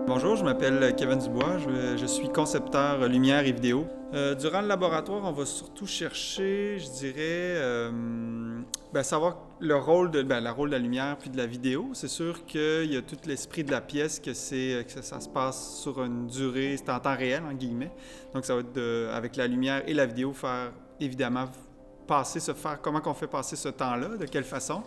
Bonjour, je m'appelle Kevin Dubois, je suis concepteur lumière et vidéo. Durant le laboratoire, on va surtout chercher, je dirais, savoir le rôle de la lumière puis de la vidéo. C'est sûr qu'il y a tout l'esprit de la pièce que ça se passe sur une durée, c'est en temps réel, en guillemets. Donc ça va être avec la lumière et la vidéo, faire évidemment comment on fait passer ce temps-là, de quelle façon.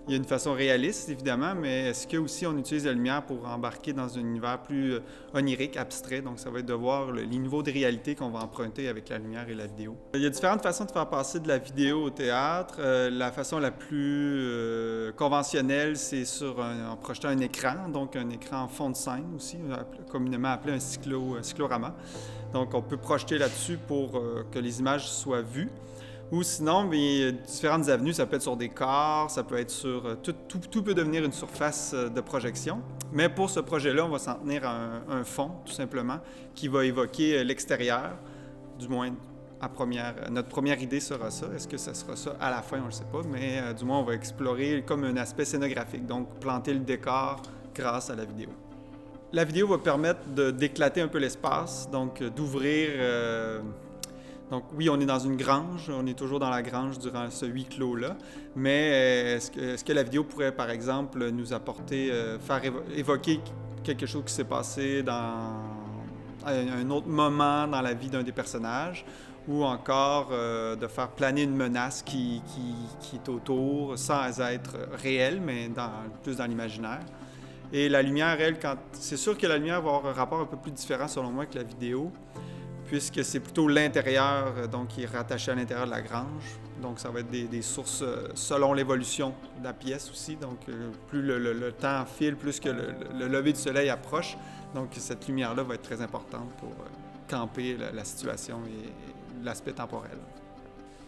Il y a une façon réaliste, évidemment, mais est-ce que aussi on utilise la lumière pour embarquer dans un univers plus onirique, abstrait? Donc, ça va être de voir les niveaux de réalité qu'on va emprunter avec la lumière et la vidéo. Il y a différentes façons de faire passer de la vidéo au théâtre. La façon la plus conventionnelle, c'est en projetant un écran, donc un écran en fond de scène aussi, communément appelé un cyclorama. Donc, on peut projeter là-dessus pour que les images soient vues. Ou sinon, bien, différentes avenues, ça peut être sur des corps, ça peut être sur... Tout peut devenir une surface de projection. Mais pour ce projet-là, on va s'en tenir à un fond, tout simplement, qui va évoquer l'extérieur. Du moins, notre première idée sera ça. Est-ce que ça sera ça à la fin? On ne le sait pas, mais du moins, on va explorer comme un aspect scénographique, donc planter le décor grâce à la vidéo. La vidéo va permettre d'éclater un peu l'espace, donc d'ouvrir... Donc oui, on est dans une grange, on est toujours dans la grange durant ce huis clos-là, mais est-ce que la vidéo pourrait, par exemple, nous apporter, faire évoquer quelque chose qui s'est passé dans un autre moment dans la vie d'un des personnages, ou encore de faire planer une menace qui est autour, sans être réelle, mais plus dans l'imaginaire. Et la lumière, elle, c'est sûr que la lumière va avoir un rapport un peu plus différent, selon moi, que la vidéo, puisque c'est plutôt l'intérieur, donc qui est rattaché à l'intérieur de la grange. Donc ça va être des sources selon l'évolution de la pièce aussi. Donc plus le temps file, plus que le lever du soleil approche. Donc cette lumière-là va être très importante pour camper la situation et l'aspect temporel.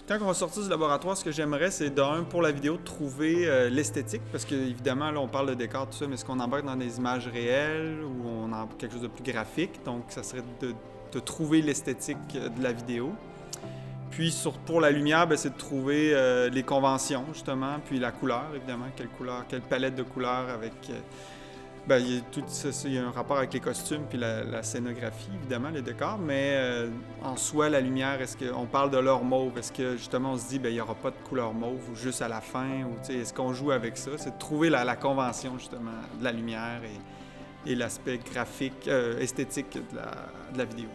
Quand on va sortir du laboratoire, ce que j'aimerais, c'est pour la vidéo, de trouver l'esthétique, parce qu'évidemment, là, on parle de décor, tout ça, mais est-ce qu'on embarque dans des images réelles ou on embarque quelque chose de plus graphique? Donc, ça serait de trouver l'esthétique de la vidéo. Puis, pour la lumière, c'est de trouver les conventions, justement, puis la couleur, évidemment, quelle palette de couleurs avec... il y a un rapport avec les costumes puis la scénographie, évidemment, les décors, mais en soi, la lumière, est-ce qu'on parle de l'or mauve? Est-ce que, justement, on se dit, il n'y aura pas de couleur mauve ou juste à la fin? Ou, est-ce qu'on joue avec ça? C'est de trouver la convention, justement, de la lumière et l'aspect graphique, esthétique de la vidéo.